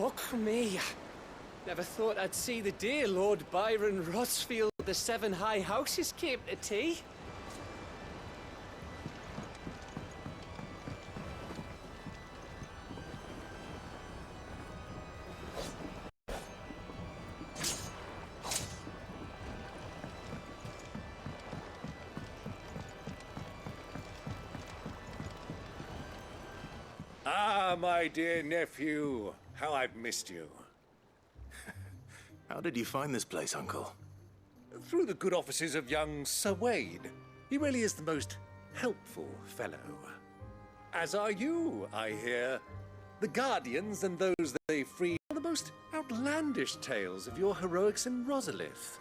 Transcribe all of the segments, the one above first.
Fuck me. Never thought I'd see the day Lord Byron Rosfield of the Seven High Houses came to tea. Ah, my dear nephew. How I've missed you. How did you find this place, Uncle? Through the good offices of young Sir Wade. He really is the most helpful fellow. As are you, I hear. The Guardians and those that they freed are the most outlandish tales of your heroics in Rosalith.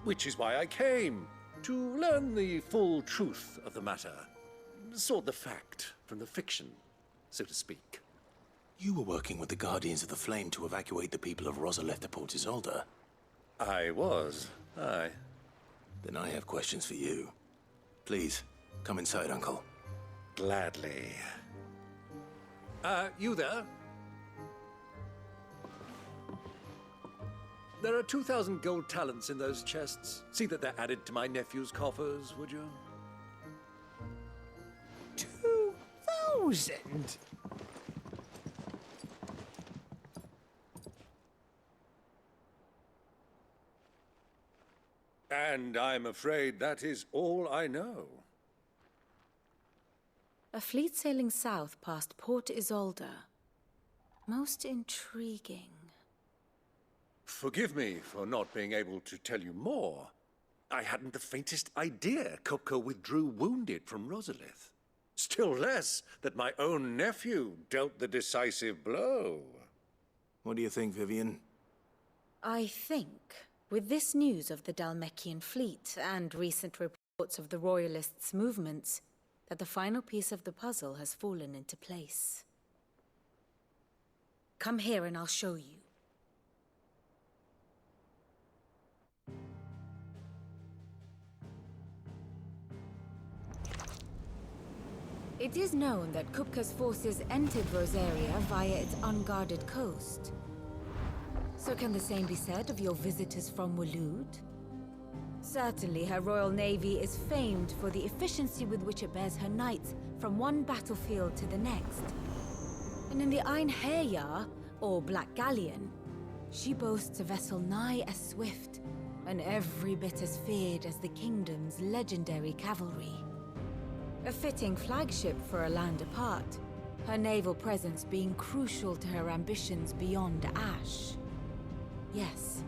Which is why I came, to learn the full truth of the matter. Sort the fact from the fiction, so to speak. You were working with the Guardians of the Flame to evacuate the people of Rosalith to Port Isolde. I was, aye. Then I have questions for you. Please, come inside, Uncle. Gladly. You there? There are 2,000 gold talents in those chests. See that they're added to my nephew's coffers, would you? 2,000? And I'm afraid that is all I know. A fleet sailing south past Port Isolde. Most intriguing. Forgive me for not being able to tell you more. I hadn't the faintest idea Kupka withdrew wounded from Rosalith. Still less that my own nephew dealt the decisive blow. What do you think, Vivian? I think, with this news of the Dalmekian fleet and recent reports of the Royalists' movements, that the final piece of the puzzle has fallen into place. Come here and I'll show you. It is known that Kupka's forces entered Rosaria via its unguarded coast. So can the same be said of your visitors from Waloed? Certainly, her Royal Navy is famed for the efficiency with which it bears her knights from one battlefield to the next. And in the Einherjar, or Black Galleon, she boasts a vessel nigh as swift and every bit as feared as the kingdom's legendary cavalry. A fitting flagship for a land apart, her naval presence being crucial to her ambitions beyond Ash. Yes.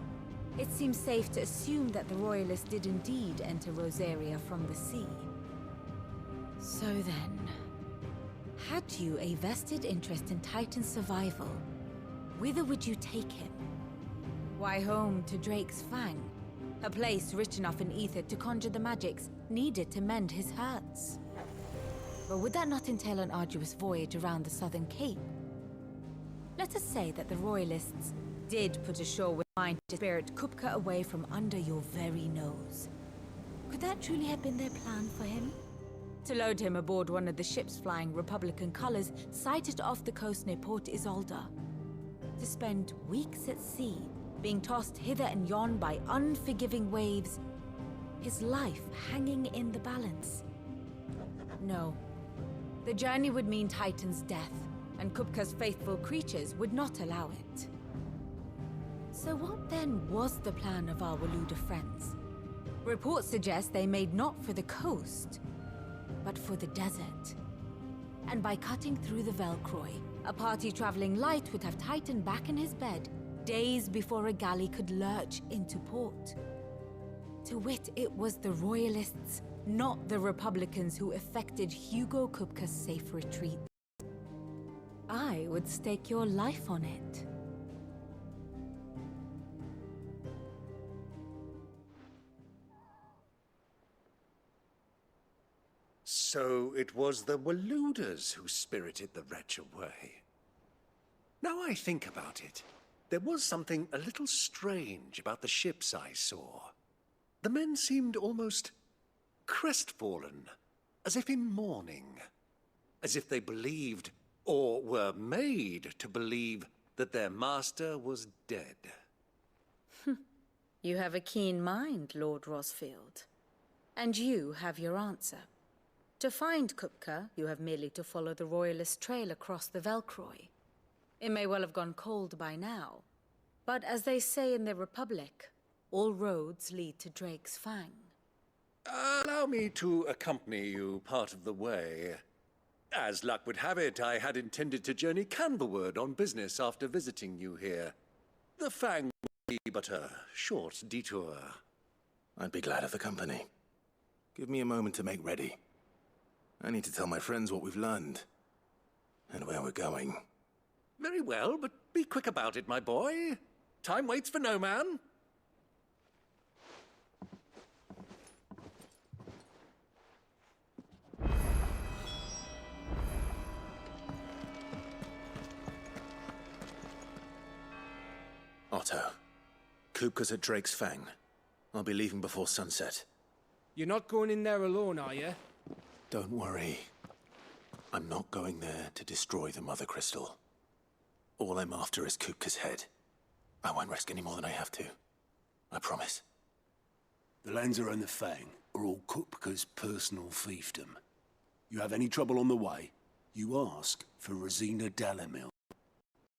It seems safe to assume that the Royalists did indeed enter Rosaria from the sea. So then, had you a vested interest in Titan's survival, whither would you take him? Why, home to Drake's Fang, a place rich enough in ether to conjure the magics needed to mend his hurts. But would that not entail an arduous voyage around the southern cape? Let us say that the Royalists did put ashore with mind to spirit Kupka away from under your very nose. Could that truly have been their plan for him? To load him aboard one of the ships flying Republican colors sighted off the coast near Port Isolde. To spend weeks at sea, being tossed hither and yon by unforgiving waves, his life hanging in the balance. No. The journey would mean Titan's death, and Kupka's faithful creatures would not allow it. So what then was the plan of our Waloed friends? Reports suggest they made not for the coast, but for the desert. And by cutting through the Velcroy, a party traveling light would have Titan back in his bed days before a galley could lurch into port. To wit, it was the Royalists, not the Republicans, who effected Hugo Kupka's safe retreat. I would stake your life on it. So it was the Waloeders who spirited the wretch away. Now I think about it, there was something a little strange about the ships I saw. The men seemed almost crestfallen, as if in mourning, as if they believed, or were made to believe, that their master was dead. You have a keen mind, Lord Rosfield. And you have your answer. To find Kupka, you have merely to follow the Royalist trail across the Velcroy. It may well have gone cold by now, but as they say in the Republic, all roads lead to Drake's Fang. Allow me to accompany you part of the way. As luck would have it, I had intended to journey Canberward on business after visiting you here. The Fang would be but a short detour. I'd be glad of the company. Give me a moment to make ready. I need to tell my friends what we've learned and where we're going. Very well, but be quick about it, my boy. Time waits for no man. Otto, Kupka's at Drake's Fang. I'll be leaving before sunset. You're not going in there alone, are you? Don't worry. I'm not going there to destroy the Mother Crystal. All I'm after is Kupka's head. I won't risk any more than I have to. I promise. The Lancer and the Fang are all Kupka's personal fiefdom. You have any trouble on the way, you ask for Rosina Dalamil.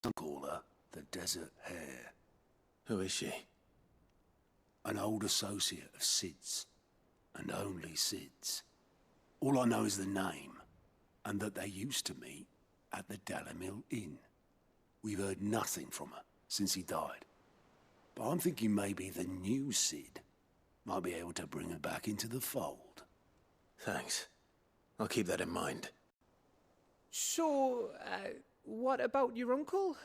Some call her the Desert Hare. Who is she? An old associate of Sid's, and only Sid's. All I know is the name, and that they used to meet at the Dalamil Inn. We've heard nothing from her since he died. But I'm thinking maybe the new Sid might be able to bring her back into the fold. Thanks. I'll keep that in mind. So, what about your uncle?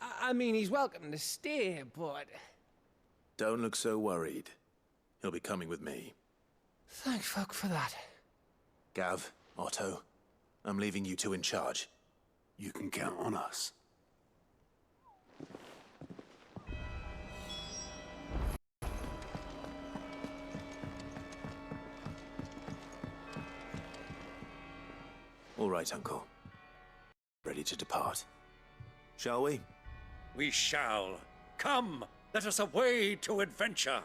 I mean, he's welcome to stay, but... Don't look so worried. He'll be coming with me. Thank fuck for that. Gav, Otto, I'm leaving you two in charge. You can count on us. All right, Uncle. Ready to depart. Shall we? We shall. Come, let us away to adventure.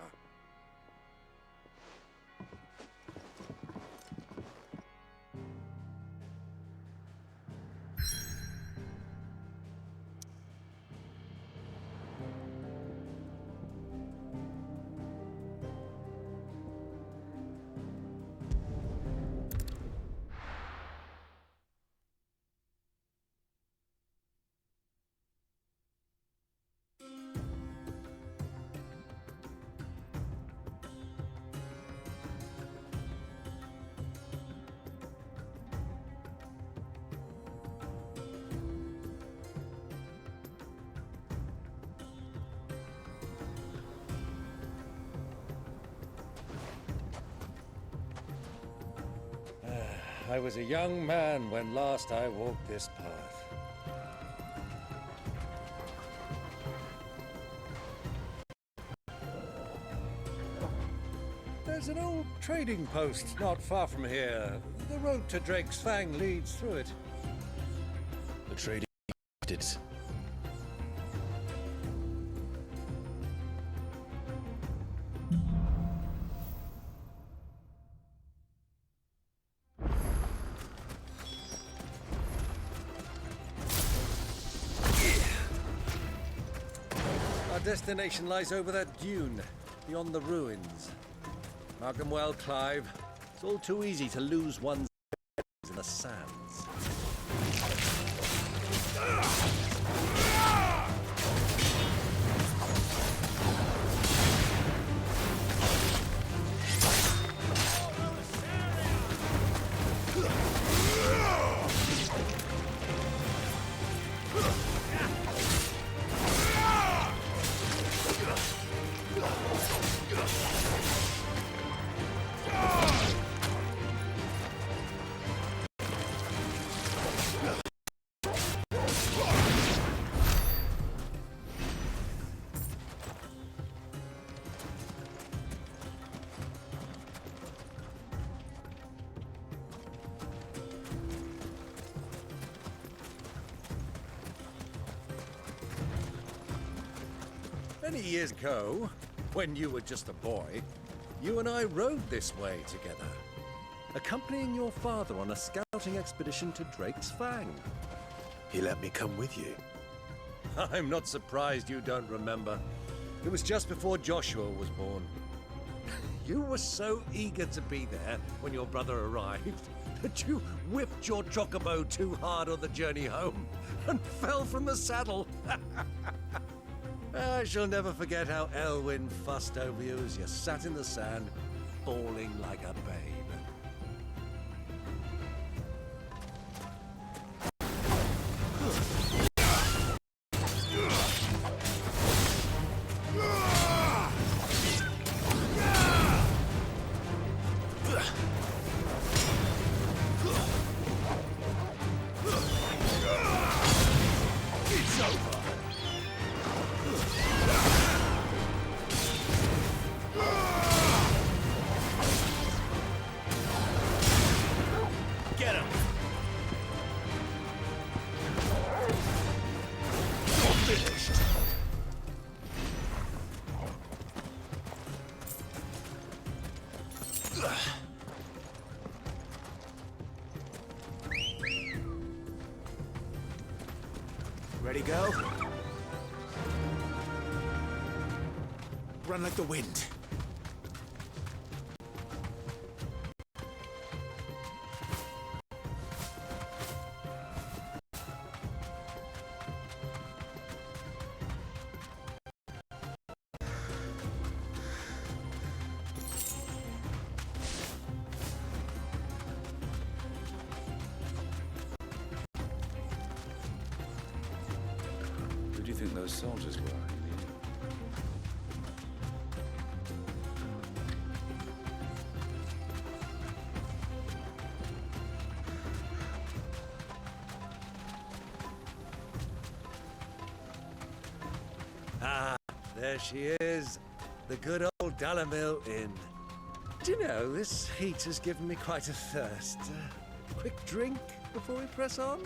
I was a young man when last I walked this path. There's an old trading post not far from here. The road to Drake's Fang leads through it. The trading did. Our destination lies over that dune, beyond the ruins. Mark 'em well, Clive. It's all too easy to lose one's in the sands. Many years ago, when you were just a boy, you and I rode this way together, accompanying your father on a scouting expedition to Drake's Fang. He let me come with you. I'm not surprised you don't remember. It was just before Joshua was born. You were so eager to be there when your brother arrived that you whipped your chocobo too hard on the journey home and fell from the saddle. I shall never forget how Elwyn fussed over you as you sat in the sand, bawling like a babe. Ready, go? Run like the wind. Who do you think those soldiers were? Ah, there she is. The good old Dalamil Inn. Do you know, this heat has given me quite a thirst. Quick drink before we press on?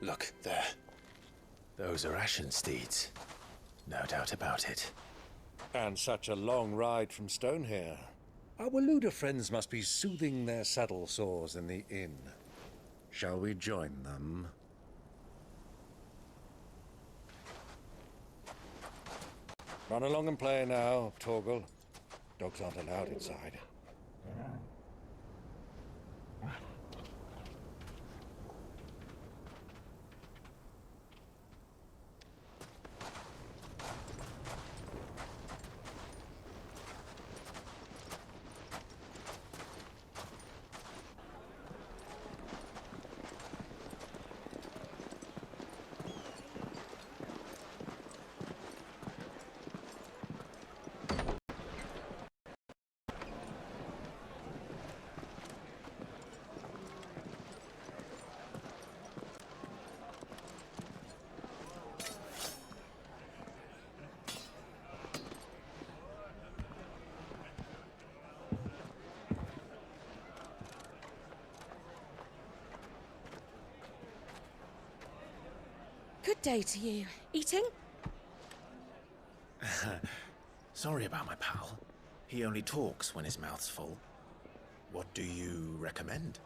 Look, there. Those are Ashen steeds. No doubt about it. And such a long ride from Stonehair. Our Waluda friends must be soothing their saddle sores in the inn. Shall we join them? Run along and play now, Torgal. Dogs aren't allowed inside. Good day to you. Eating? Sorry about my pal. He only talks when his mouth's full. What do you recommend?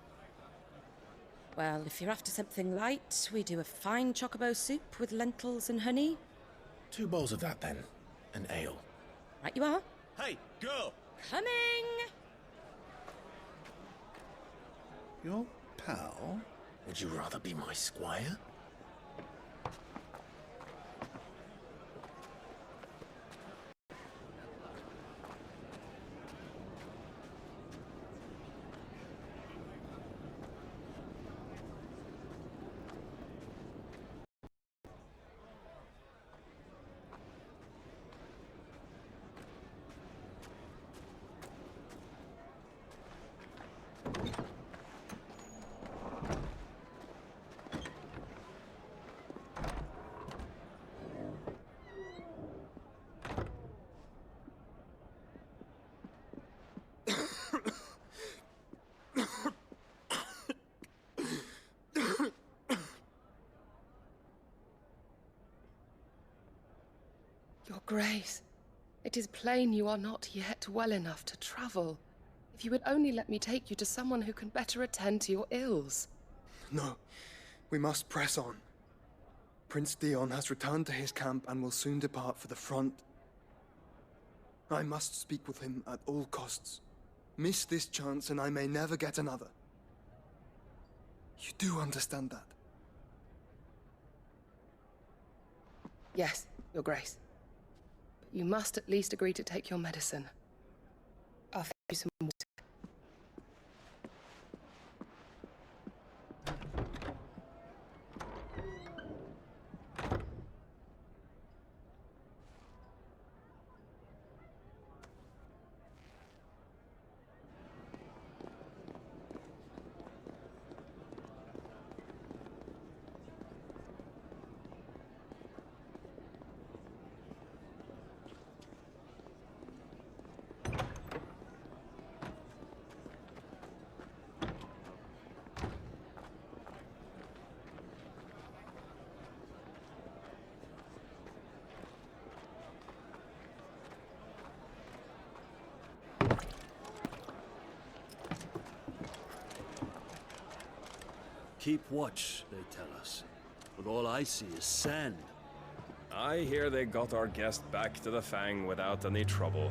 Well, if you're after something light, we do a fine chocobo soup with lentils and honey. 2 bowls of that, then. An ale. Right you are. Hey, girl! Coming! Your pal? Would you rather be my squire? Your Grace, it is plain you are not yet well enough to travel. If you would only let me take you to someone who can better attend to your ills. No, we must press on. Prince Dion has returned to his camp and will soon depart for the front. I must speak with him at all costs. Miss this chance and I may never get another. You do understand that? Yes, Your Grace. But you must at least agree to take your medicine. I'll fetch you some water. Keep watch, they tell us. But all I see is sand. I hear they got our guest back to the Fang without any trouble.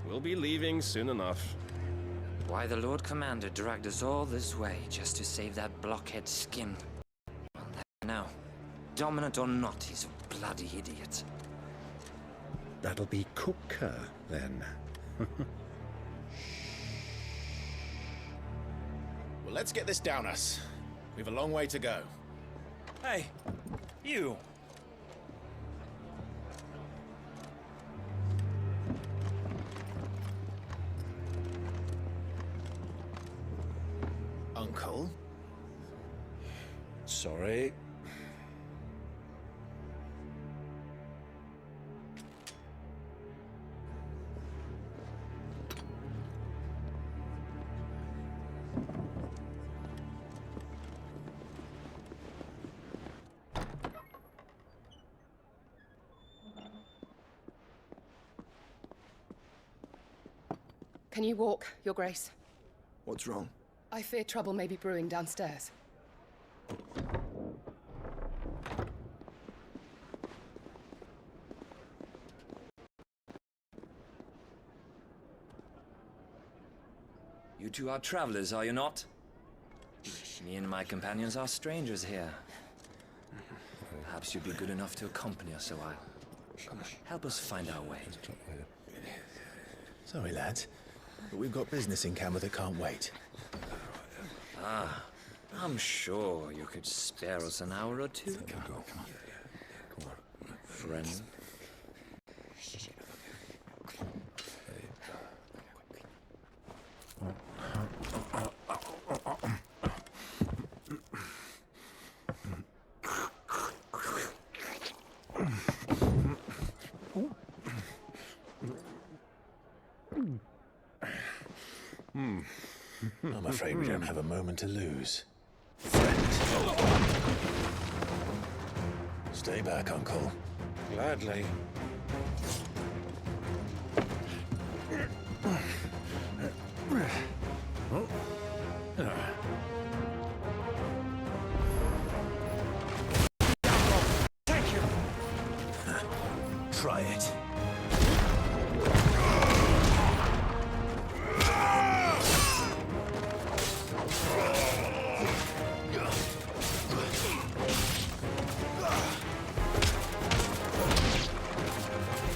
We'll be leaving soon enough. Why the Lord Commander dragged us all this way just to save that blockhead Skim? Well, now, dominant or not, he's a bloody idiot. That'll be Kupka, then. Well, let's get this down us. We've a long way to go. Hey, you! Uncle? Sorry. Can you walk, Your Grace? What's wrong? I fear trouble may be brewing downstairs. You two are travelers, are you not? Me and my companions are strangers here. Perhaps you'd be good enough to accompany us a while. Help us find our way. Sorry, lads, but we've got business in Camber that can't wait. Ah, I'm sure you could spare us an hour or two. Come on. Friend. I'm afraid we don't have a moment to lose. Friend. Stay back, Uncle. Gladly. Try it.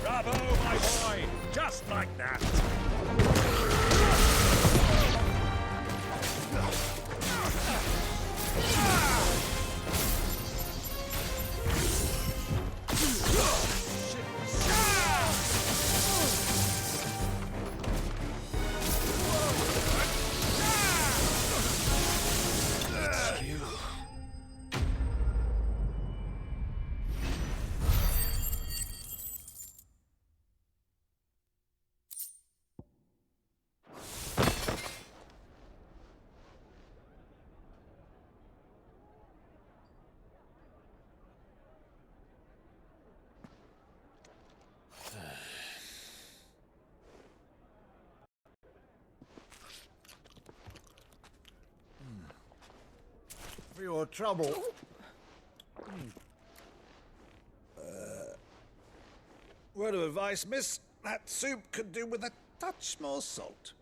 Bravo, my boy! Just like that! for your trouble. Word of advice, miss. That soup could do with a touch more salt.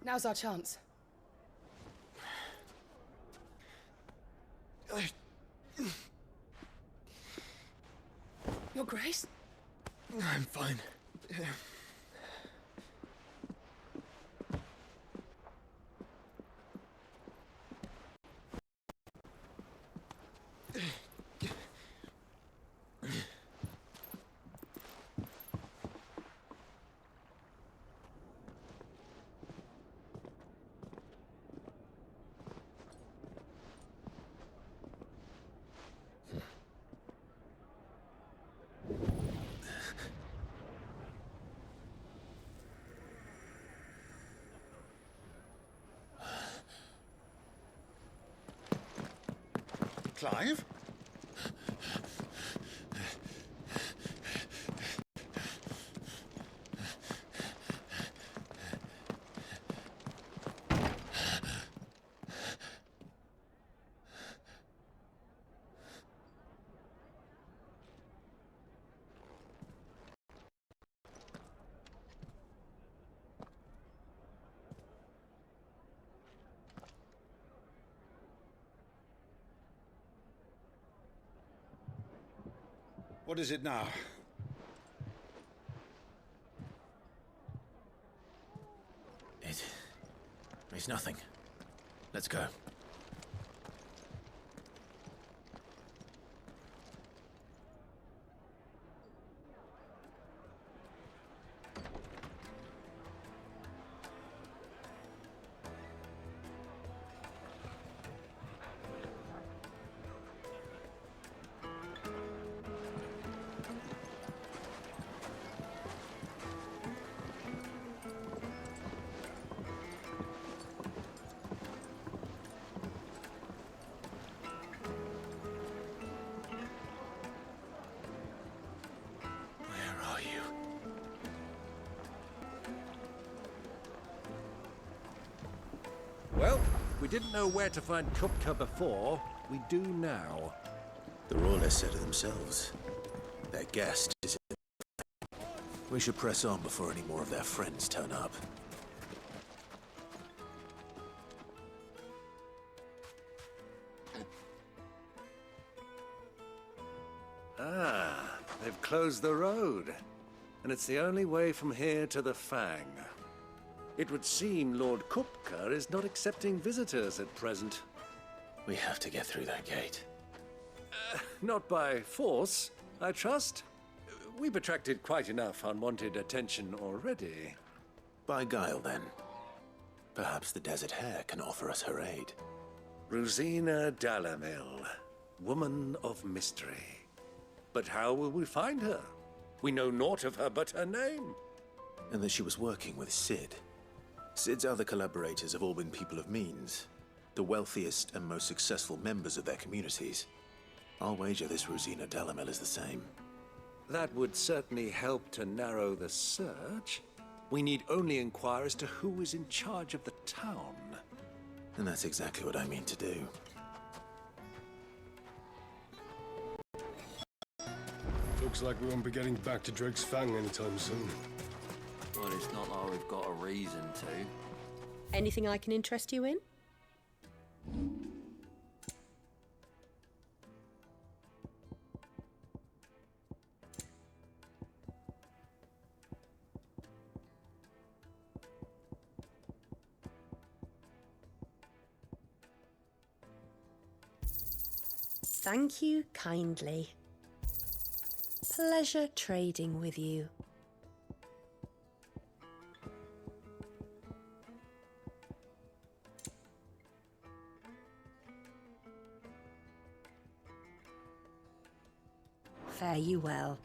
Now's our chance. Your Grace? I'm fine. Clive? What is it now? It's nothing. Let's go. Well, we didn't know where to find Kupka before. We do now. The royalists said it themselves. Their guest is... We should press on before any more of their friends turn up. Ah, they've closed the road. And it's the only way from here to the Fang. It would seem Lord Kupka is not accepting visitors at present. We have to get through that gate. Not by force, I trust. We've attracted quite enough unwanted attention already. By guile, then. Perhaps the Desert Hare can offer us her aid. Rosina Dalamil, woman of mystery. But how will we find her? We know naught of her but her name. And that she was working with Sid. Sid's other collaborators have all been people of means, the wealthiest and most successful members of their communities. I'll wager this Rosina Dalamel is the same. That would certainly help to narrow the search. We need only inquire as to who is in charge of the town. And that's exactly what I mean to do. Looks like we won't be getting back to Drake's Fang anytime soon. Well, it's not like we've got a reason to. Anything I can interest you in? Thank you kindly. Pleasure trading with you. Fare you well.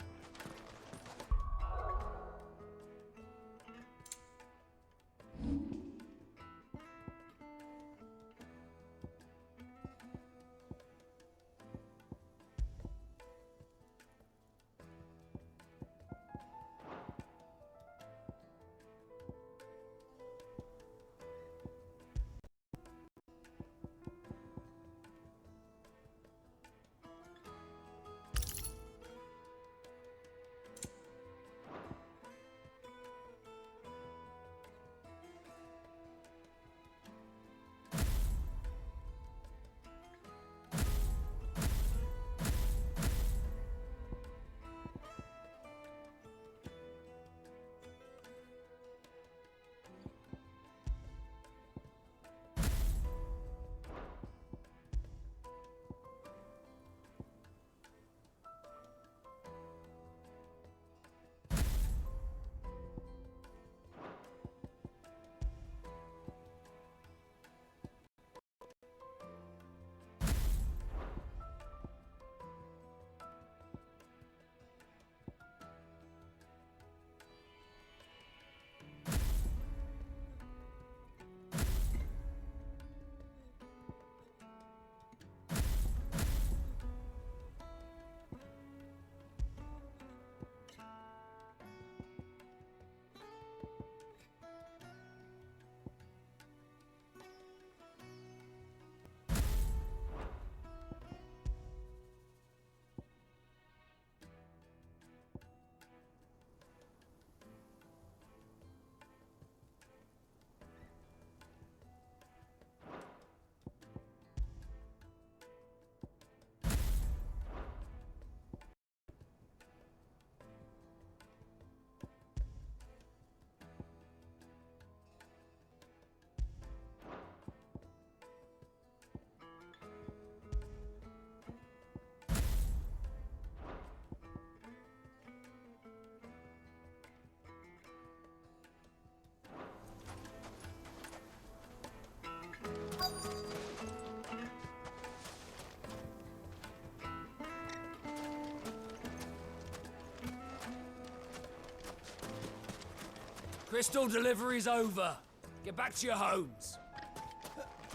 Crystal delivery's over. Get back to your homes.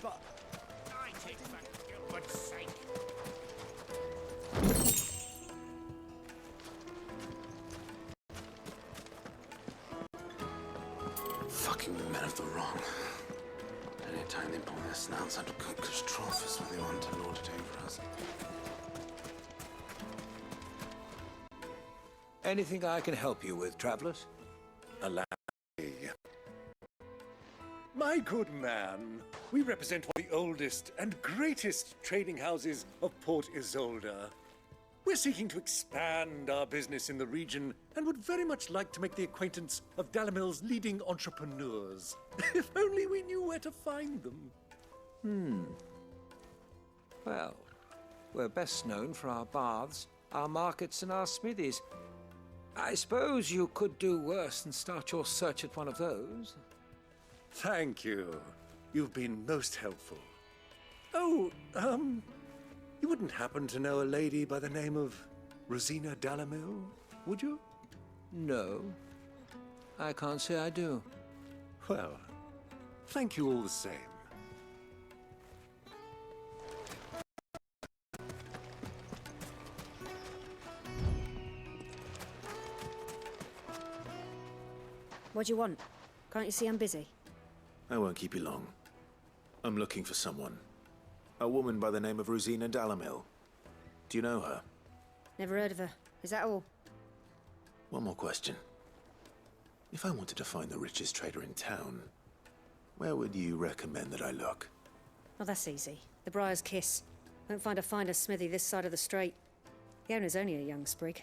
But I take for Gilbert's sake. Fucking men of the wrong. Anytime they pull their snouts out of Kupka's trough is when they want to lord it over us. Anything I can help you with, travelers? Allow me. My good man, we represent one of the oldest and greatest trading houses of Port Isolde. We're seeking to expand our business in the region and would very much like to make the acquaintance of Dalamil's leading entrepreneurs. If only we knew where to find them. Well, we're best known for our baths, our markets, and our smithies. I suppose you could do worse than start your search at one of those. Thank you. You've been most helpful. Oh, you wouldn't happen to know a lady by the name of Rosina Dalamil, would you? No, I can't say I do. Well, thank you all the same. What do you want? Can't you see I'm busy? I won't keep you long. I'm looking for someone. A woman by the name of Rosina Dalamil. Do you know her? Never heard of her. Is that all? One more question. If I wanted to find the richest trader in town, where would you recommend that I look? Oh, that's easy. The Briar's Kiss. Won't find a finer smithy this side of the strait. The owner's only a young sprig,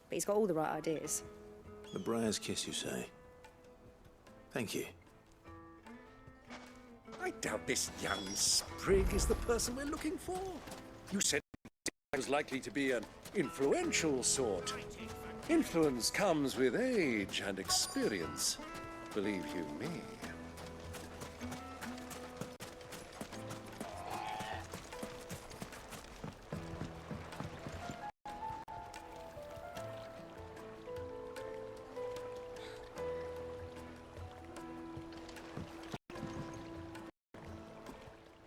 but he's got all the right ideas. The Briar's Kiss, you say? Thank you. I doubt this young sprig is the person we're looking for. You said he was likely to be an influential sort. Influence comes with age and experience, believe you me.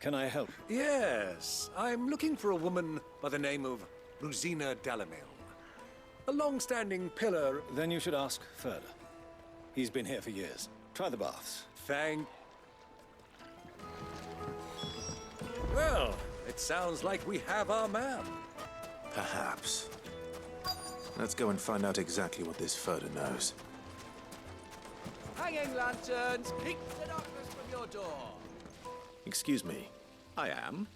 Can I help? Yes, I'm looking for a woman by the name of Rosina Dalamil. A long-standing pillar... Then you should ask further. He's been here for years. Try the baths. Thank... Well, it sounds like we have our man. Perhaps. Let's go and find out exactly what this Furder knows. Hanging lanterns, keep the darkness from your door. Excuse me. I am.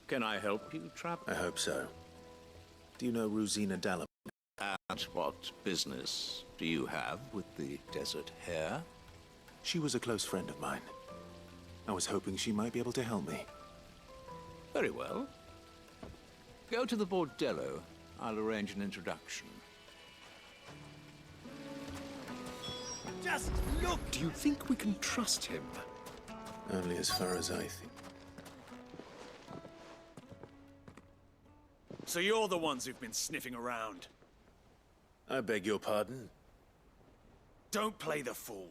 Can I help you, traveler? I hope so. Do you know Rosina Dalamil? And what business do you have with the desert hare? She was a close friend of mine. I was hoping she might be able to help me. Very well. Go to the bordello. I'll arrange an introduction. Just look! Do you think we can trust him? Only as far as I think. So you're the ones who've been sniffing around? I beg your pardon? Don't play the fool.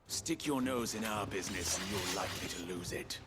Stick your nose in our business and you're likely to lose it.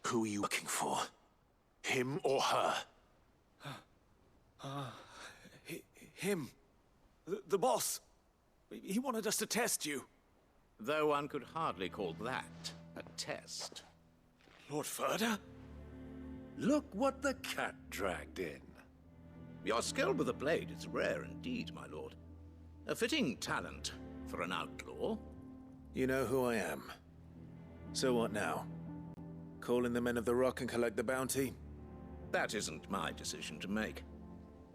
Who are you looking for? Him or her? Him. The boss. He wanted us to test you. Though one could hardly call that a test. Lord Furder? Look what the cat dragged in. Your skill with the blade is rare indeed, my lord. A fitting talent for an outlaw. You know who I am. So what now? Call in the Men of the Rock and collect the bounty? That isn't my decision to make.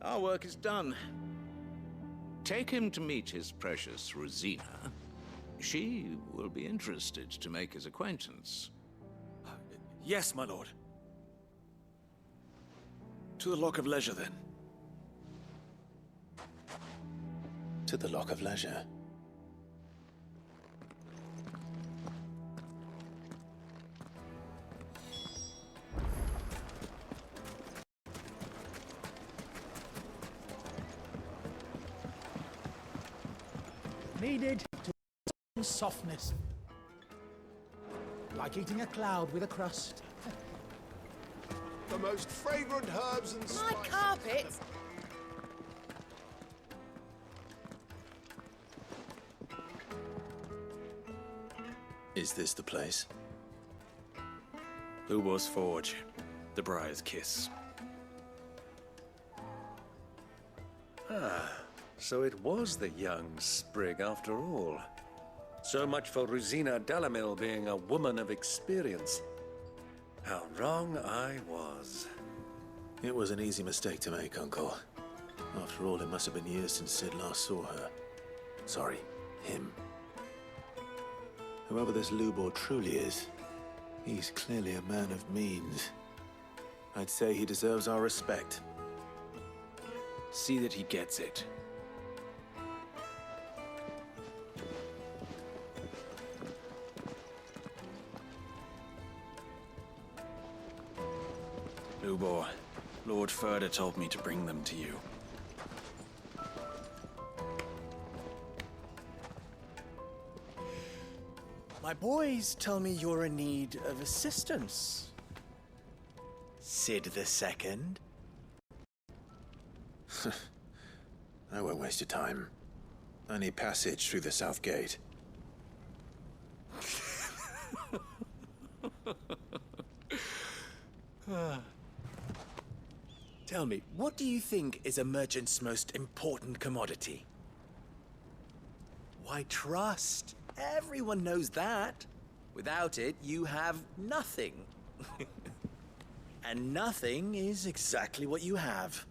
Our work is done. Take him to meet his precious Rosina. She will be interested to make his acquaintance. Yes, my lord. To the Lock of Leisure, then. To the Lock of Leisure. Needed to softness. Like eating a cloud with a crust. The most fragrant herbs and spices. My carpet! Is this the place? Who was Forge? The Briar's Kiss. Ah, so it was the young sprig after all. So much for Rosina Dalamil being a woman of experience. How wrong I was. It was an easy mistake to make, Uncle. After all, it must have been years since Sid last saw her. Sorry, him. Whoever this Lubor truly is, he's clearly a man of means. I'd say he deserves our respect. See that he gets it. Ubor. Lord Furder told me to bring them to you. My boys tell me you're in need of assistance. Sid the Second? I won't waste your time. I need passage through the south gate. Tell me, what do you think is a merchant's most important commodity? Why, trust. Everyone knows that. Without it, you have nothing. And nothing is exactly what you have.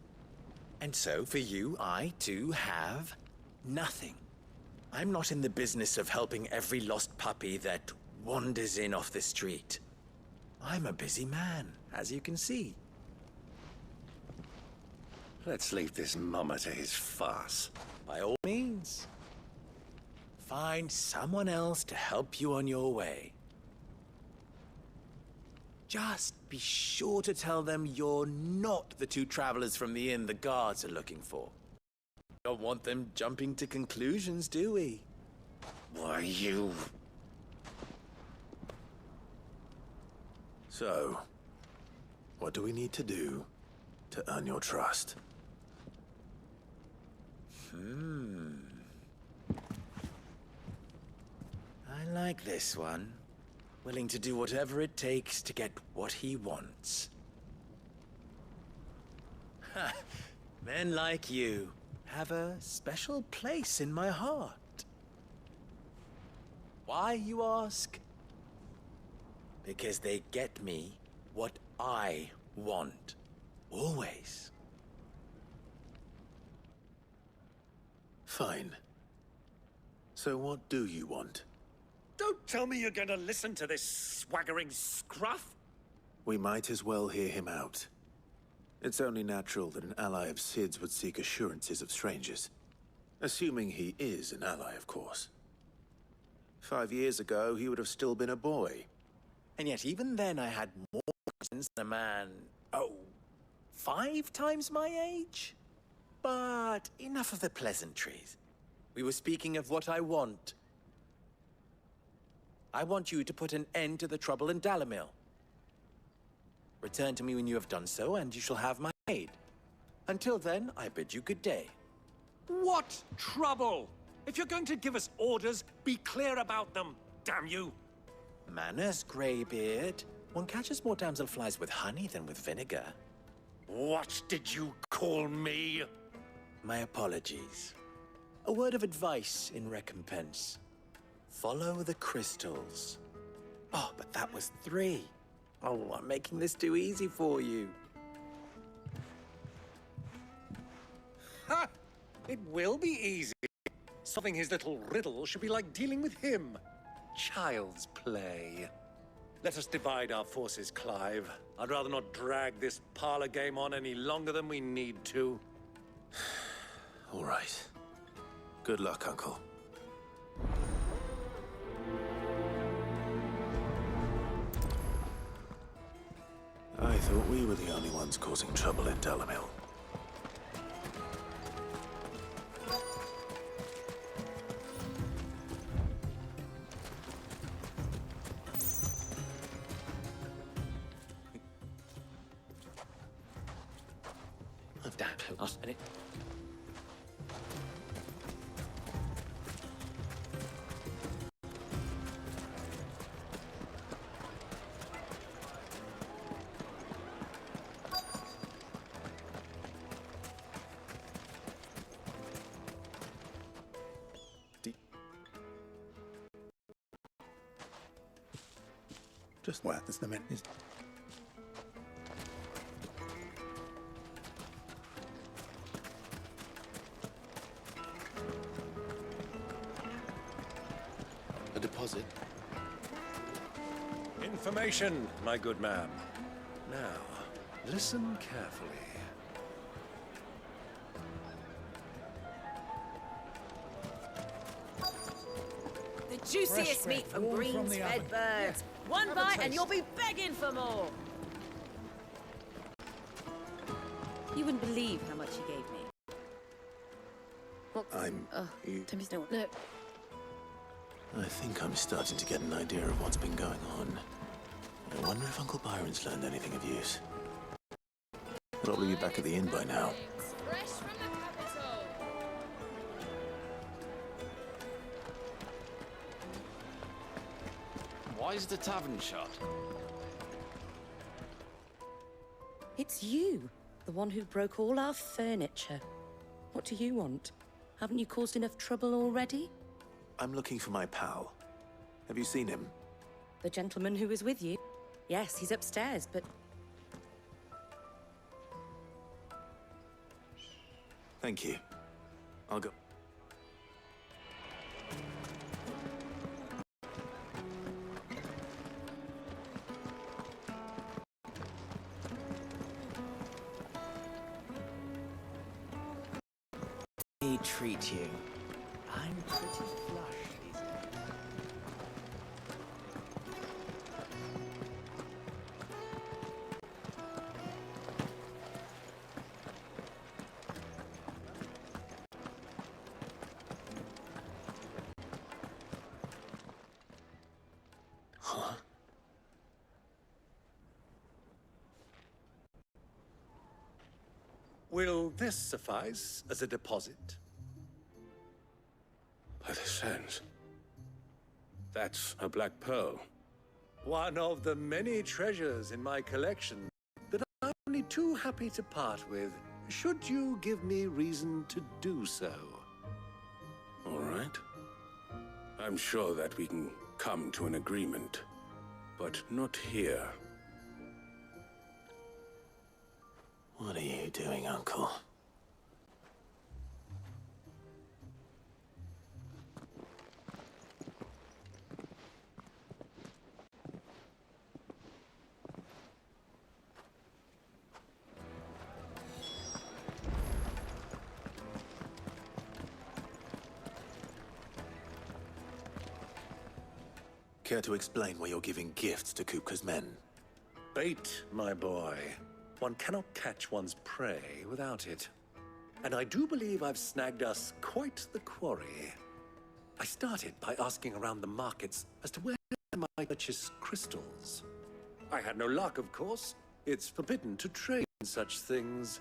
And so, for you, I, too, have nothing. I'm not in the business of helping every lost puppy that wanders in off the street. I'm a busy man, as you can see. Let's leave this mummer to his farce. By all means. Find someone else to help you on your way. Just be sure to tell them you're not the two travelers from the inn the guards are looking for. Don't want them jumping to conclusions, do we? Why, you... So, what do we need to do to earn your trust? I like this one. Willing to do whatever it takes to get what he wants. Ha! Men like you have a special place in my heart. Why, you ask? Because they get me what I want. Always. Fine. So what do you want? Don't tell me you're going to listen to this swaggering scruff! We might as well hear him out. It's only natural that an ally of Sid's would seek assurances of strangers. Assuming he is an ally, of course. 5 years ago, he would have still been a boy. And yet even then I had more presence than a man, 5 times my age? But enough of the pleasantries. We were speaking of what I want. I want you to put an end to the trouble in Dalamil. Return to me when you have done so, and you shall have my aid. Until then, I bid you good day. What trouble? If you're going to give us orders, be clear about them, damn you! Manners, Greybeard. One catches more damselflies with honey than with vinegar. What did you call me? My apologies. A word of advice in recompense. Follow the crystals. Oh, but that was 3. Oh, I'm making this too easy for you. Ha! It will be easy. Solving his little riddle should be like dealing with him. Child's play. Let us divide our forces, Clive. I'd rather not drag this parlor game on any longer than we need to. All right. Good luck, Uncle. I thought we were the only ones causing trouble in Dalamil. Just what? That's the minute. A deposit? Information, my good man. Now, listen carefully. The juiciest meat from greens-fed birds. One bite and you'll be begging for more. You wouldn't believe how much he gave me. What? Timmy Snow. Look. I think I'm starting to get an idea of what's been going on. I wonder if Uncle Byron's learned anything of use. Probably be back at the inn by now. Fresh from the capital. Why is the tavern shut? It's you, the one who broke all our furniture. What do you want? Haven't you caused enough trouble already? I'm looking for my pal. Have you seen him? The gentleman who was with you? Yes, he's upstairs, but... Thank you. I'll go. Me treat you. I'm pretty flush these days. Huh? Will this suffice as a deposit? By the sands. That's a black pearl. One of the many treasures in my collection that I'm only too happy to part with, should you give me reason to do so. All right. I'm sure that we can come to an agreement, but not here. What are you doing, Uncle? Care to explain why you're giving gifts to Kupka's men? Bait, my boy. One cannot catch one's prey without it. And I do believe I've snagged us quite the quarry. I started by asking around the markets as to where I might purchase crystals. I had no luck, of course. It's forbidden to trade in such things.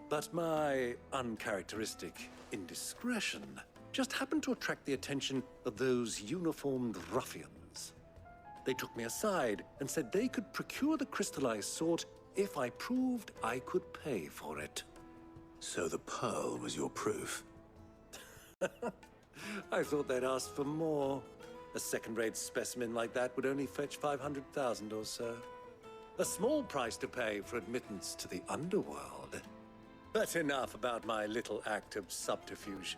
But my uncharacteristic indiscretion just happened to attract the attention of those uniformed ruffians. They took me aside and said they could procure the crystal I sought if I proved I could pay for it. So the pearl was your proof? I thought they'd asked for more. A second-rate specimen like that would only fetch 500,000 or so. A small price to pay for admittance to the underworld. But enough about my little act of subterfuge.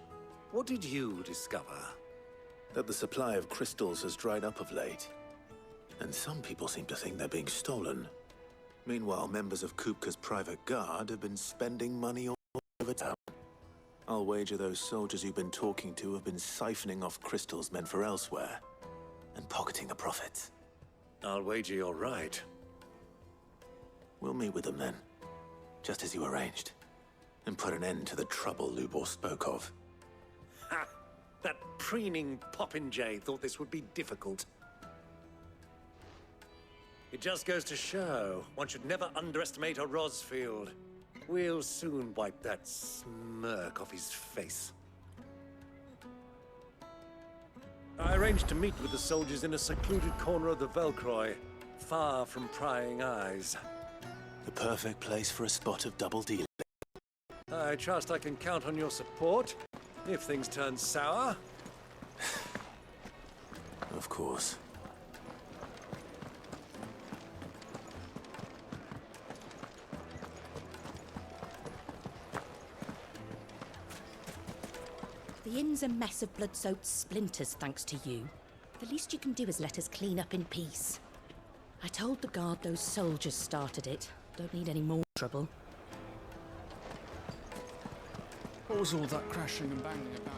What did you discover? That the supply of crystals has dried up of late. And some people seem to think they're being stolen. Meanwhile, members of Kupka's private guard have been spending money all over town. I'll wager those soldiers you've been talking to have been siphoning off crystals meant for elsewhere, and pocketing the profits. I'll wager you're right. We'll meet with them then, just as you arranged, and put an end to the trouble Lubor spoke of. Ha! That preening popinjay thought this would be difficult. It just goes to show, one should never underestimate a Rosfield. We'll soon wipe that smirk off his face. I arranged to meet with the soldiers in a secluded corner of the Velcroy, far from prying eyes. The perfect place for a spot of double dealing. I trust I can count on your support, if things turn sour. Of course. The inn's a mess of blood-soaked splinters, thanks to you. The least you can do is let us clean up in peace. I told the guard those soldiers started it. Don't need any more trouble. What was all that crashing and banging about?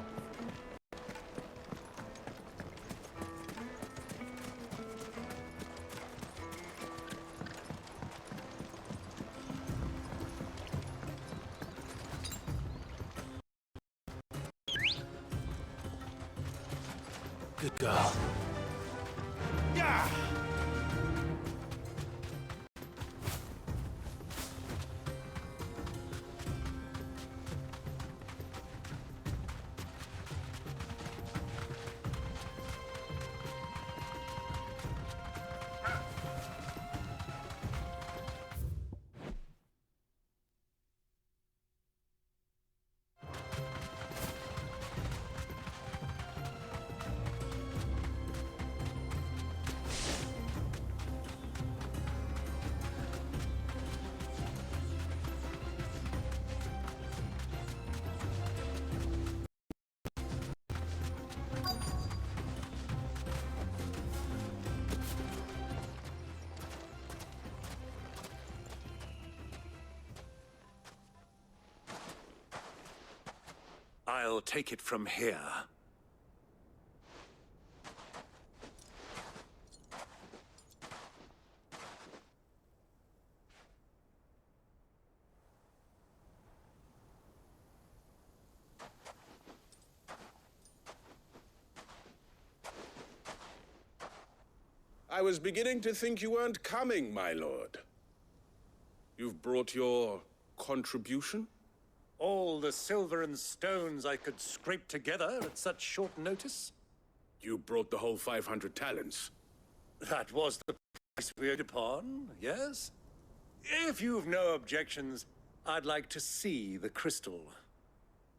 Good girl. Yeah! I'll take it from here. I was beginning to think you weren't coming, my lord. You've brought your contribution? All the silver and stones I could scrape together at such short notice? You brought the whole 500 talents. That was the price we agreed upon, yes? If you've no objections, I'd like to see the crystal.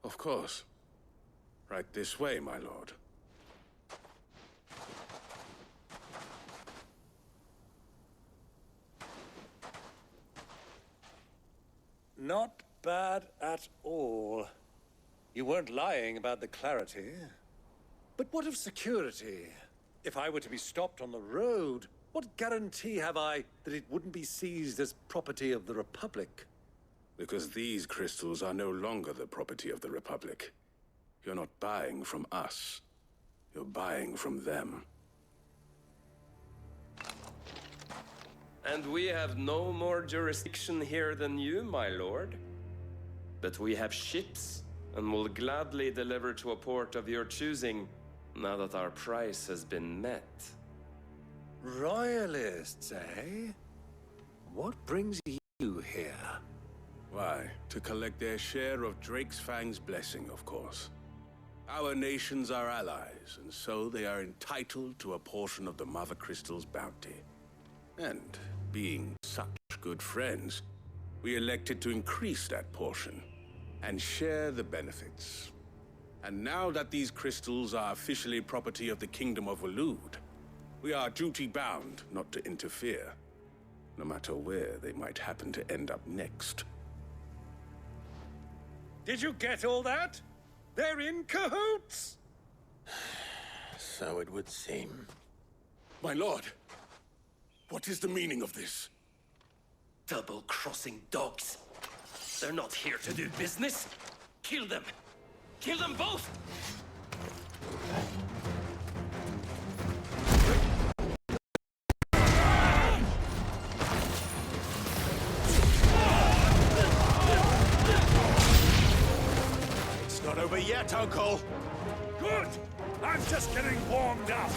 Of course. Right this way, my lord. Not bad at all. You weren't lying about the clarity. But what of security? If I were to be stopped on the road, what guarantee have I that it wouldn't be seized as property of the Republic? Because these crystals are no longer the property of the Republic. You're not buying from us. You're buying from them. And we have no more jurisdiction here than you, my lord. But we have ships, and will gladly deliver to a port of your choosing, now that our price has been met. Royalists, eh? What brings you here? Why, to collect their share of Drake's Fang's blessing, of course. Our nations are allies, and so they are entitled to a portion of the Mother Crystal's bounty. And being such good friends, we elected to increase that portion and share the benefits. And now that these crystals are officially property of the Kingdom of Waloed, we are duty-bound not to interfere, no matter where they might happen to end up next. Did you get all that? They're in cahoots! So it would seem. My lord, what is the meaning of this? Double-crossing dogs. They're not here to do business. Kill them. Kill them both! It's not over yet, Uncle! Good! I'm just getting warmed up!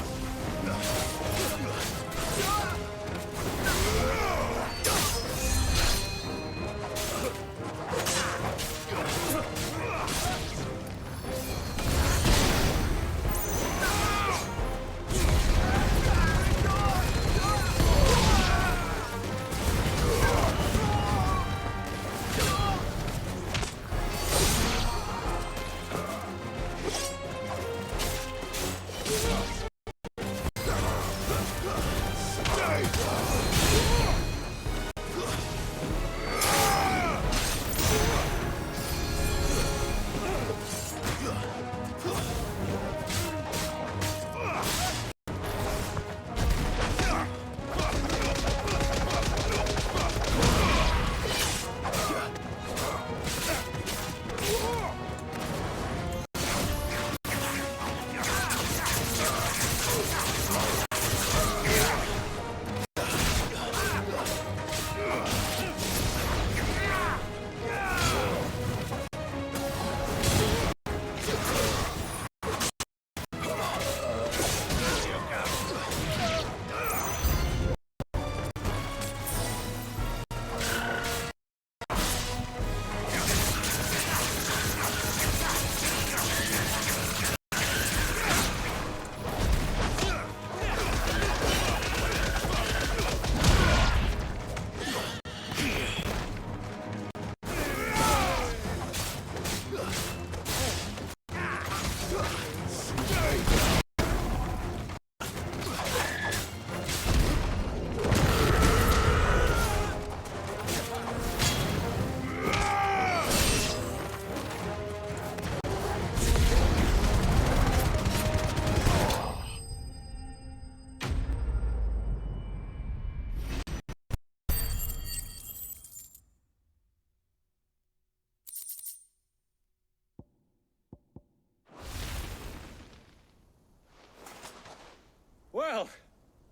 Well,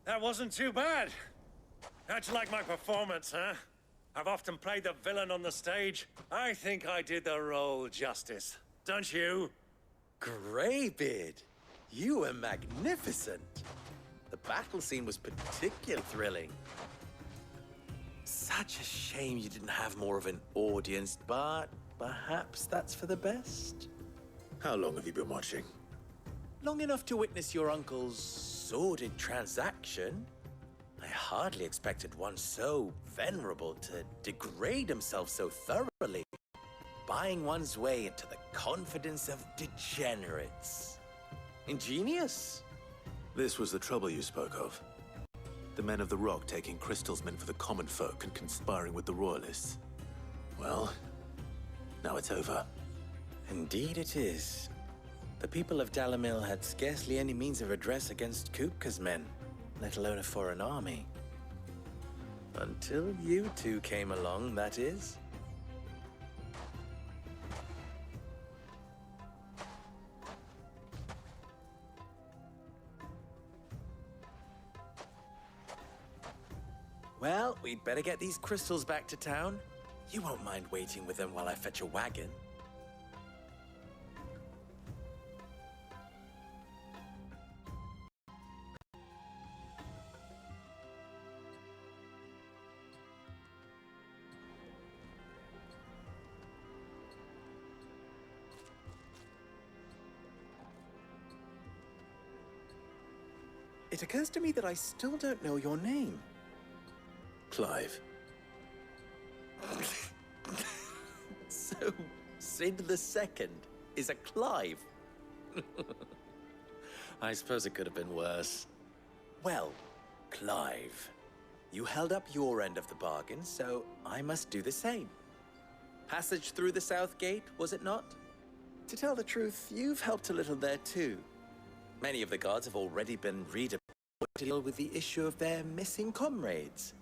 that wasn't too bad. How'd you like my performance, huh? I've often played the villain on the stage. I think I did the role justice. Don't you? Greybeard, you were magnificent. The battle scene was particularly thrilling. Such a shame you didn't have more of an audience, but perhaps that's for the best. How long have you been watching? Long enough to witness your uncle's sordid transaction. I hardly expected one so venerable to degrade himself so thoroughly, buying one's way into the confidence of degenerates. Ingenious. This was the trouble you spoke of. The men of the Rock taking crystals meant for the common folk and conspiring with the Royalists. Well, now it's over. Indeed it is. The people of Dalamil had scarcely any means of redress against Kupka's men, let alone a foreign army. Until you two came along, that is. Well, we'd better get these crystals back to town. You won't mind waiting with them while I fetch a wagon. It occurs to me that I still don't know your name. Clive. So, Sid the Second is a Clive. I suppose it could have been worse. Well, Clive, you held up your end of the bargain, so I must do the same. Passage through the South Gate, was it not? To tell the truth, you've helped a little there too. Many of the guards have already been redeployed to deal with the issue of their missing comrades.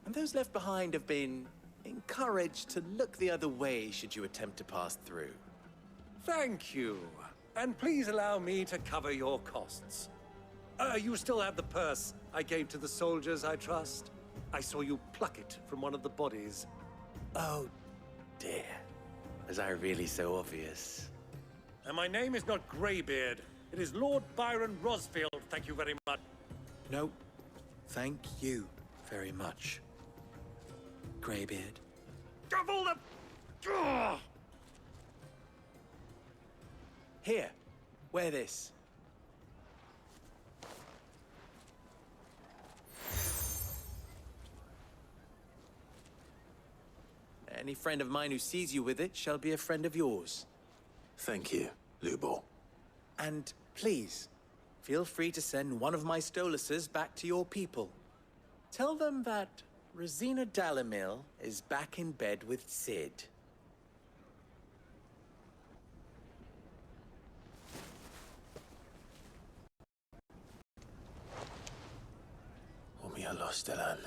And those left behind have been encouraged to look the other way should you attempt to pass through. Thank you. And please allow me to cover your costs. You still have the purse I gave to the soldiers, I trust? I saw you pluck it from one of the bodies. Oh, dear. Was I really so obvious? And my name is not Greybeard. It is Lord Byron Rosfield, thank you very much. No, thank you very much, Greybeard. Double the... Ugh! Here, wear this. Any friend of mine who sees you with it shall be a friend of yours. Thank you, Lubor. And please, feel free to send one of my Stoluses back to your people. Tell them that Rosina Dalamil is back in bed with Sid. Omia lostelan.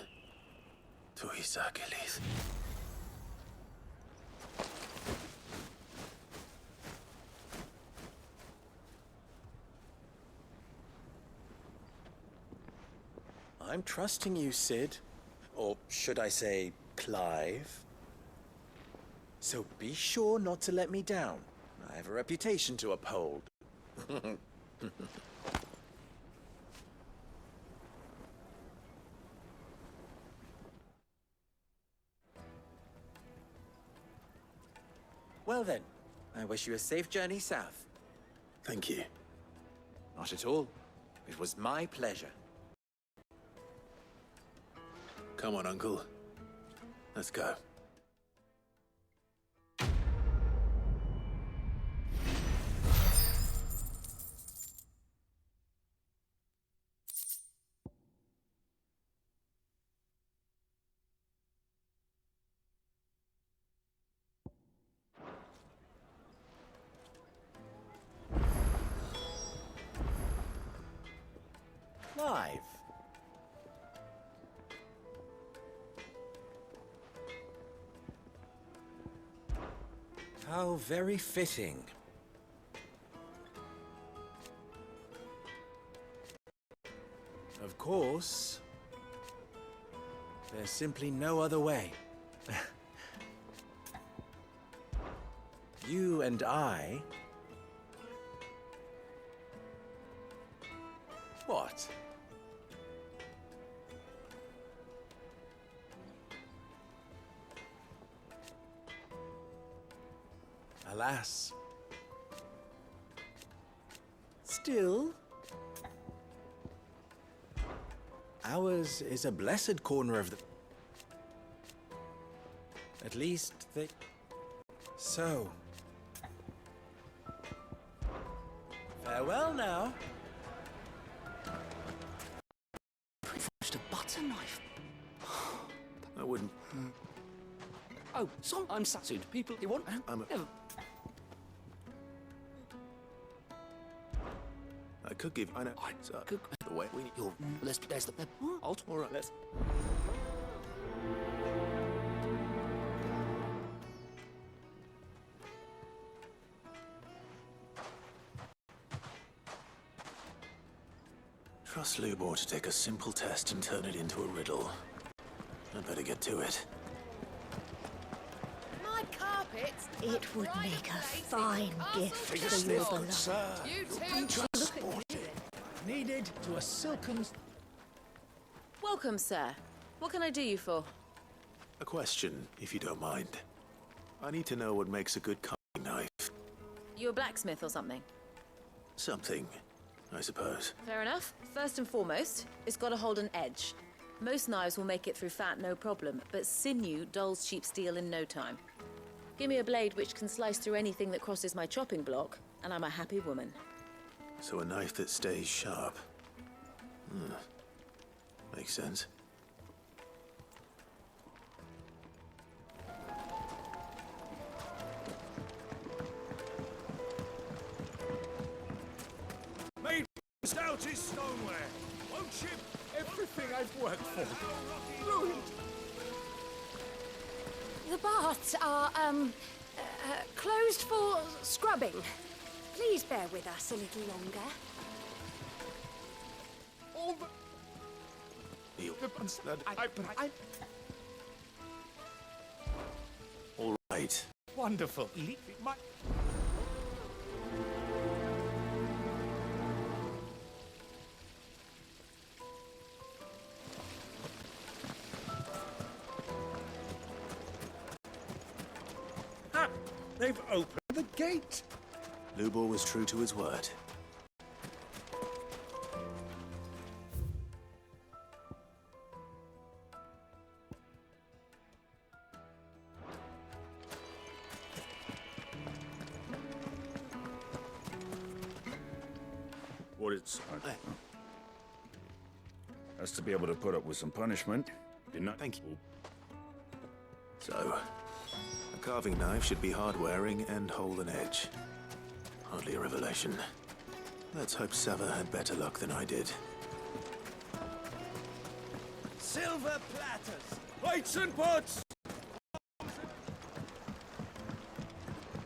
Tu isakelis. I'm trusting you, Sid. Or should I say, Clive? So be sure not to let me down. I have a reputation to uphold. Well then, I wish you a safe journey south. Thank you. Not at all. It was my pleasure. Come on, Uncle. Let's go. Clive. How very fitting. course, there's simply no other way. You and I... What? Alas. Still, ours is a blessed corner of the... At least they... So... Farewell now. Forged a butter knife. I wouldn't... Oh, so I'm Satsud. People you want? I'm a... Never. I could give... I know... So, Could... the way we... You're... There's the... Alt. All right, let's... Trust Lubor to take a simple test and turn it into a riddle. I'd better get to it. My carpets. It would make a fine gift Take a for your sniff, beloved. sir. You You're too. transported. Needed to a silken... Welcome, sir. What can I do you for? A question, if you don't mind. I need to know what makes a good carving knife. You a blacksmith or something? Something, I suppose. Fair enough. First and foremost, it's got to hold an edge. Most knives will make it through fat, no problem, but sinew dulls cheap steel in no time. Give me a blade which can slice through anything that crosses my chopping block, and I'm a happy woman. So a knife that stays sharp. Makes sense. Made stout is stoneware. Won't ship everything I've worked for. Ruined. The baths are, closed for scrubbing. Please bear with us a little longer. All the... All right. Wonderful. My... Ha! They've opened the gate. Lubor was true to his word. What it's... Has to be able to put up with some punishment. Didn't I? Thank you. So, a carving knife should be hard-wearing and hold an edge. Hardly a revelation. Let's hope Sava had better luck than I did. Silver platters. Plates and pots.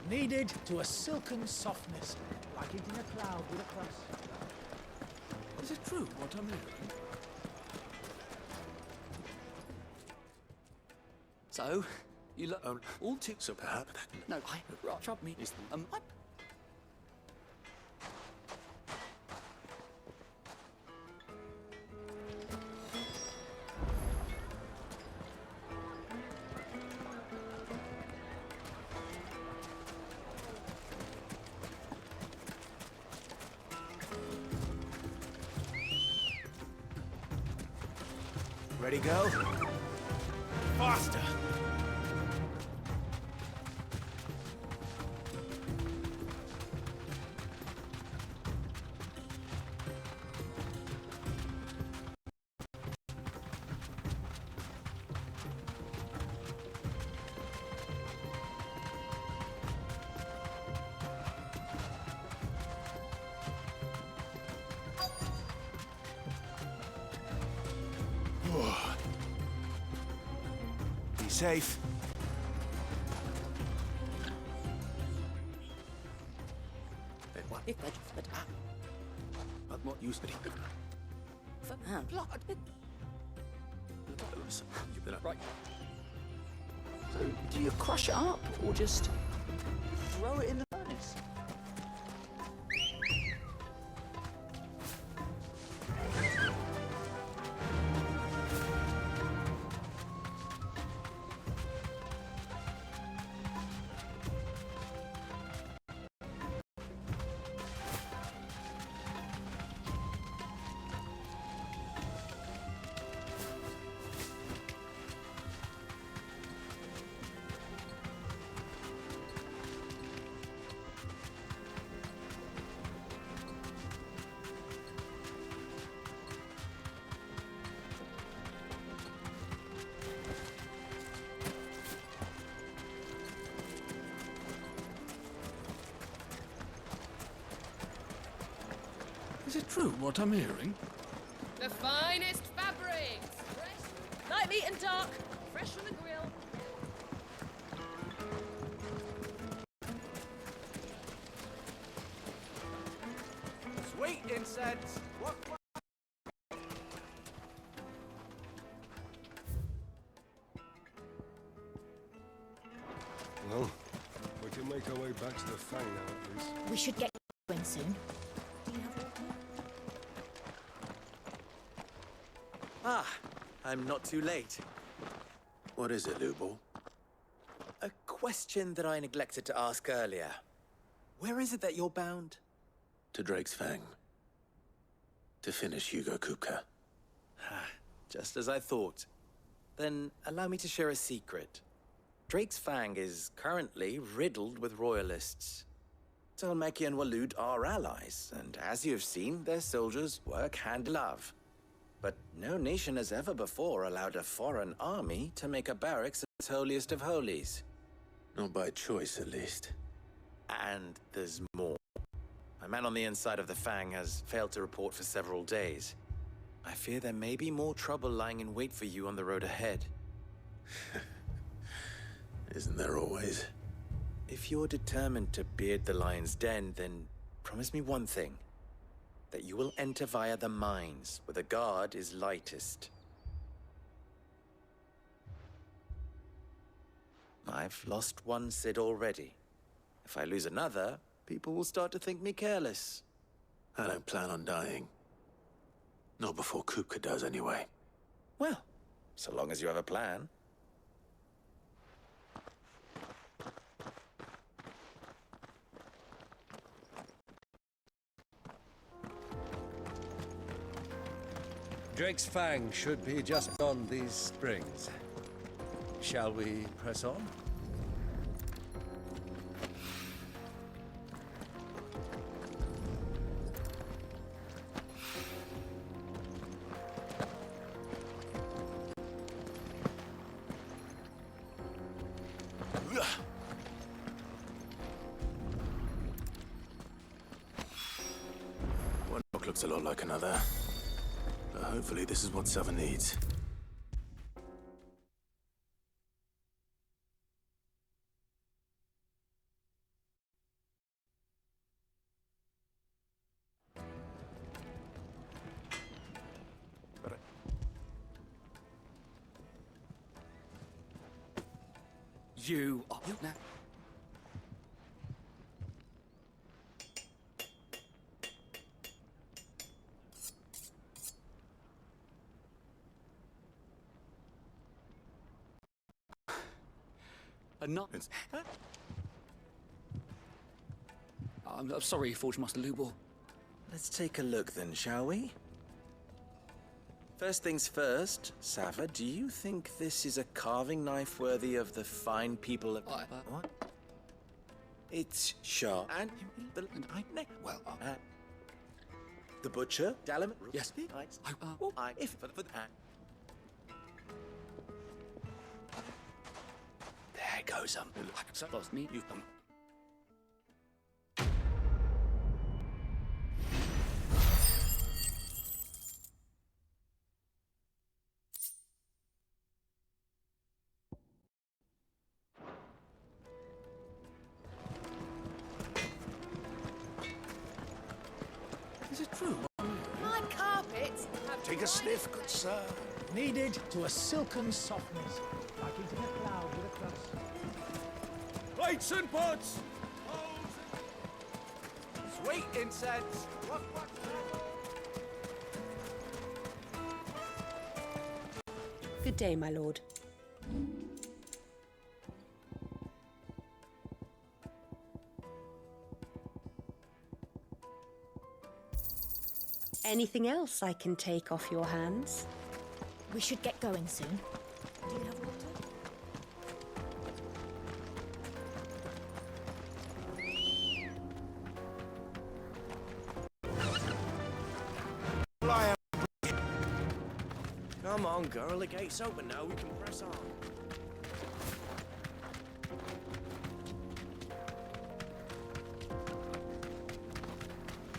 Needed to a silken softness, like eating a cloud with a crust. Is it true what I'm hearing? So, you look all too... So perhaps... No, trouble me. Ready, go? Faster. Be safe. What? But what use did he... For blood. Right. So, do you crush it up, or just throw it in the furnace? Is it true what I'm hearing? The finest fabrics! Light meat and dark, fresh from the grill. Sweet incense. What? Well, we can make our way back to the Fang now, at least. We should get going soon. Ah, I'm not too late. What is it, Lubor? A question that I neglected to ask earlier. Where is it that you're bound? To Drake's Fang. To finish Hugo Kupka. Just as I thought. Then allow me to share a secret. Drake's Fang is currently riddled with royalists. Talmeki and Walud are allies, and as you have seen, their soldiers work hand in glove. But no nation has ever before allowed a foreign army to make a barracks its holiest of holies. Not by choice, at least. And there's more. A man on the inside of the Fang has failed to report for several days. I fear there may be more trouble lying in wait for you on the road ahead. Isn't there always? If you're determined to beard the lion's den, then promise me one thing. That you will enter via the mines, where the guard is lightest. I've lost one Cid already. If I lose another, people will start to think me careless. I don't plan on dying. Not before Kupka does, anyway. Well, so long as you have a plan. Drake's Fang should be just beyond these springs. Shall we press on? One rock looks a lot like another. But hopefully this is what Sava needs. You are... Now. Not. I'm sorry, Forge Master Lubor. Let's take a look then, shall we? First things first, Sava, do you think this is a carving knife worthy of the fine people of... What? It's sharp and... Well, the butcher, Dalim... Yes. If... There goes lost me. You've Is it true? My carpets have Take a sniff, good sir. Kneaded to a silken softness, like eating a cloud with a crust. Plates and pots! Sweet incense. Good day, my lord. Anything else I can take off your hands? We should get going soon. Do you have water? Come on, girl, the gate's open now, we can press on.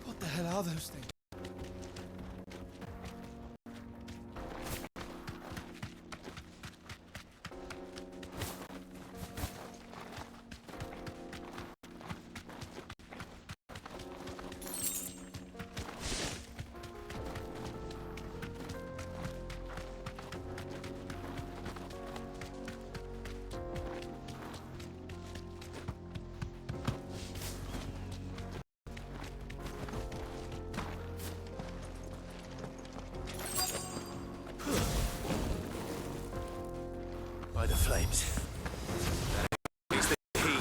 What the hell are those things? By the flames. Is the key.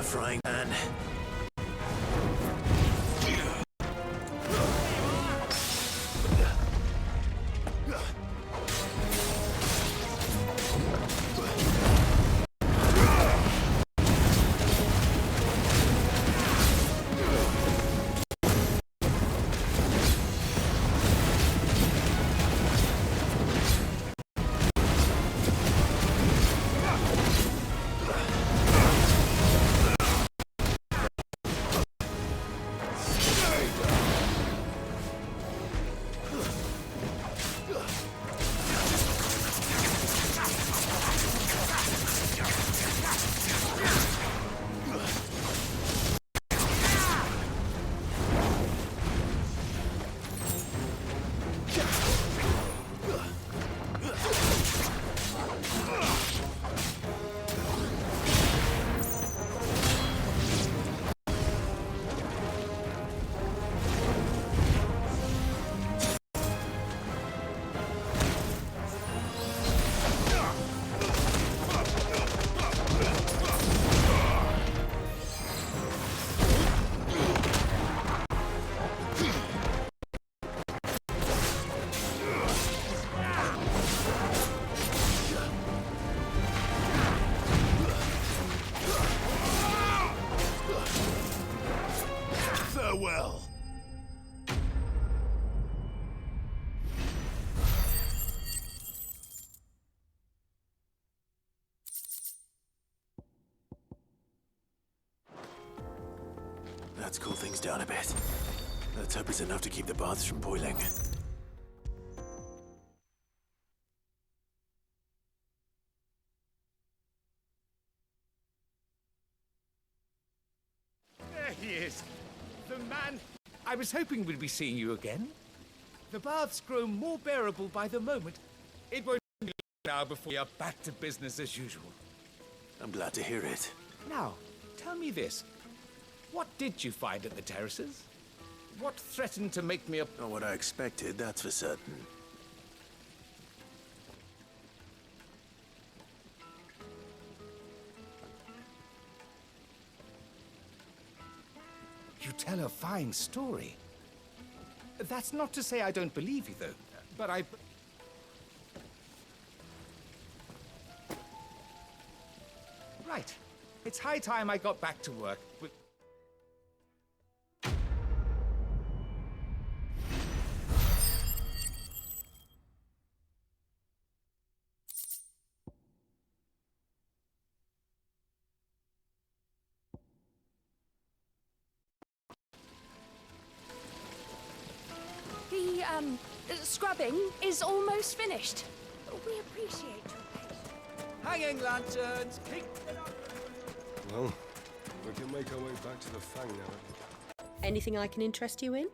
Frying pan. Farewell. Let's cool things down a bit. Let's hope it's enough to keep the baths from boiling. There he is. The man. I was hoping we'd be seeing you again. The baths grow more bearable by the moment. It won't be long now before we are back to business as usual. I'm glad to hear it. Now, tell me this. What did you find at the terraces? What threatened to make me a... Not what I expected, that's for certain. You tell a fine story. That's not to say I don't believe you, though, but I... Right. It's high time I got back to work. The scrubbing is almost finished. We appreciate your patience. Hanging lanterns! Keep... Well, we can make our way back to the Fang now. Anything I can interest you in?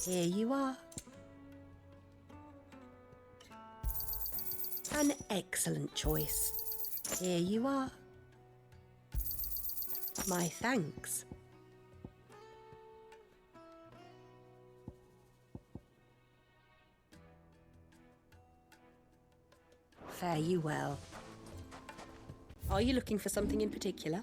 Here you are. An excellent choice. Here you are. My thanks. Fare you well. Are you looking for something in particular?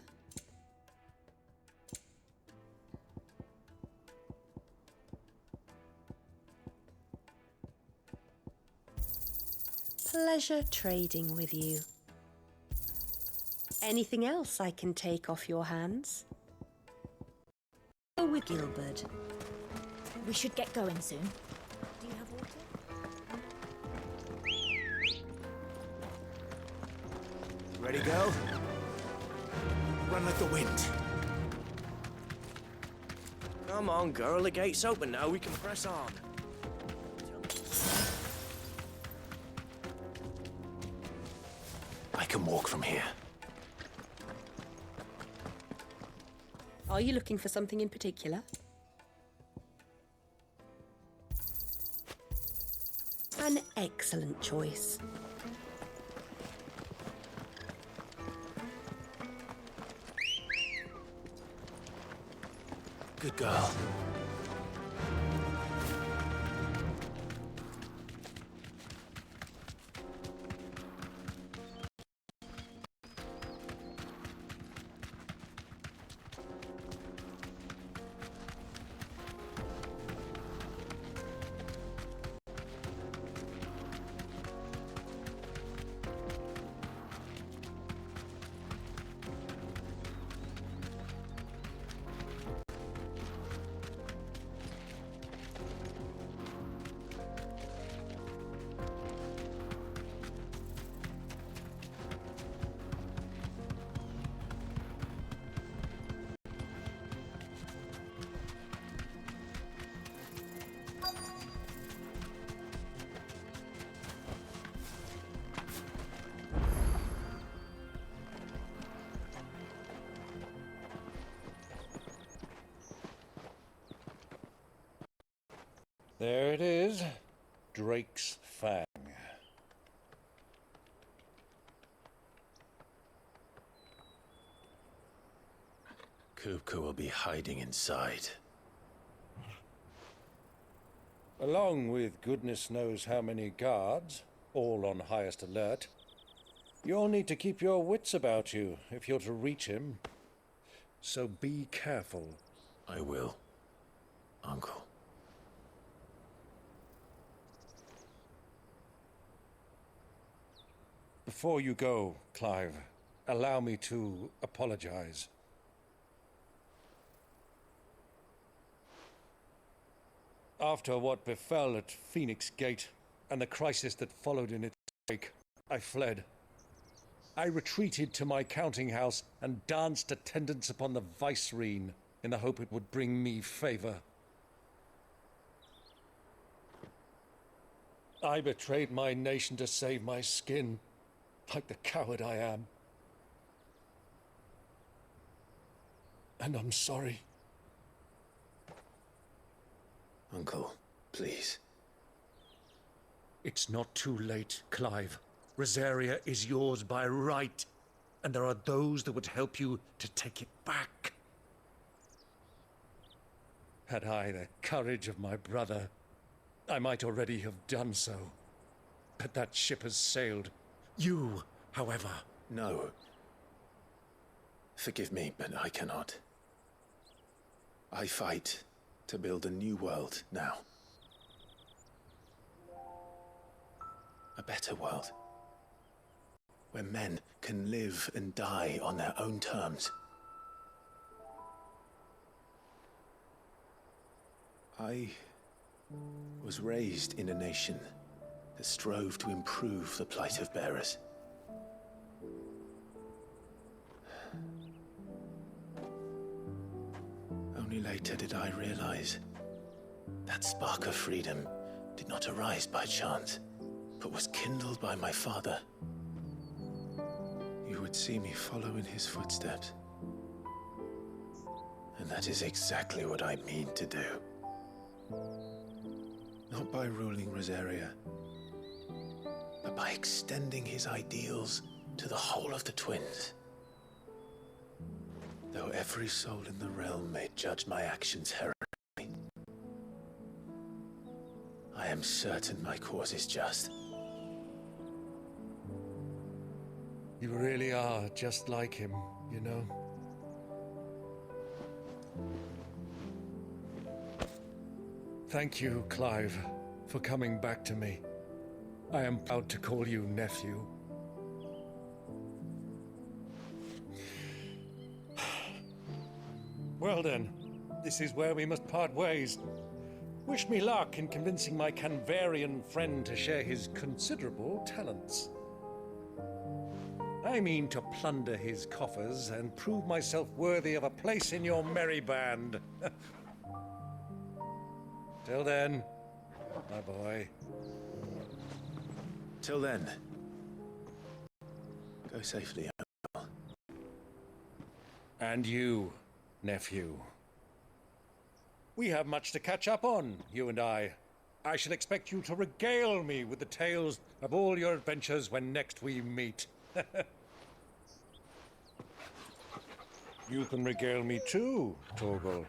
Pleasure trading with you. Anything else I can take off your hands? Go with Gilbert. We should get going soon. Do you have water? Ready, girl? Run like the wind. Come on, girl. The gate's open now. We can press on. I can walk from here. Are you looking for something in particular? An excellent choice. Good girl. There it is. Drake's Fang. Kupka will be hiding inside. Along with goodness knows how many guards, all on highest alert. You'll need to keep your wits about you if you're to reach him. So be careful. I will, Uncle. Before you go, Clive, allow me to apologize. After what befell at Phoenix Gate and the crisis that followed in its wake, I fled. I retreated to my counting house and danced attendance upon the vicereine in the hope it would bring me favor. I betrayed my nation to save my skin, like the coward I am. And I'm sorry. Uncle, please. It's not too late, Clive. Rosaria is yours by right, and there are those that would help you to take it back. Had I the courage of my brother, I might already have done so. But that ship has sailed. You, however... No. Forgive me, but I cannot. I fight to build a new world now. A better world. Where men can live and die on their own terms. I was raised in a nation that strove to improve the plight of bearers. Only later did I realize that spark of freedom did not arise by chance, but was kindled by my father. You would see me follow in his footsteps. And that is exactly what I mean to do. Not by ruling Rosaria, but by extending his ideals to the whole of the twins. Though every soul in the realm may judge my actions heroically, I am certain my cause is just. You really are just like him, you know? Thank you, Clive, for coming back to me. I am proud to call you nephew. Well then, this is where we must part ways. Wish me luck in convincing my Canvarian friend to share his considerable talents. I mean to plunder his coffers and prove myself worthy of a place in your merry band. Till then, my boy. Till then, go safely, Uncle. And you, nephew. We have much to catch up on, you and I. I shall expect you to regale me with the tales of all your adventures when next we meet. You can regale me too, Torgal.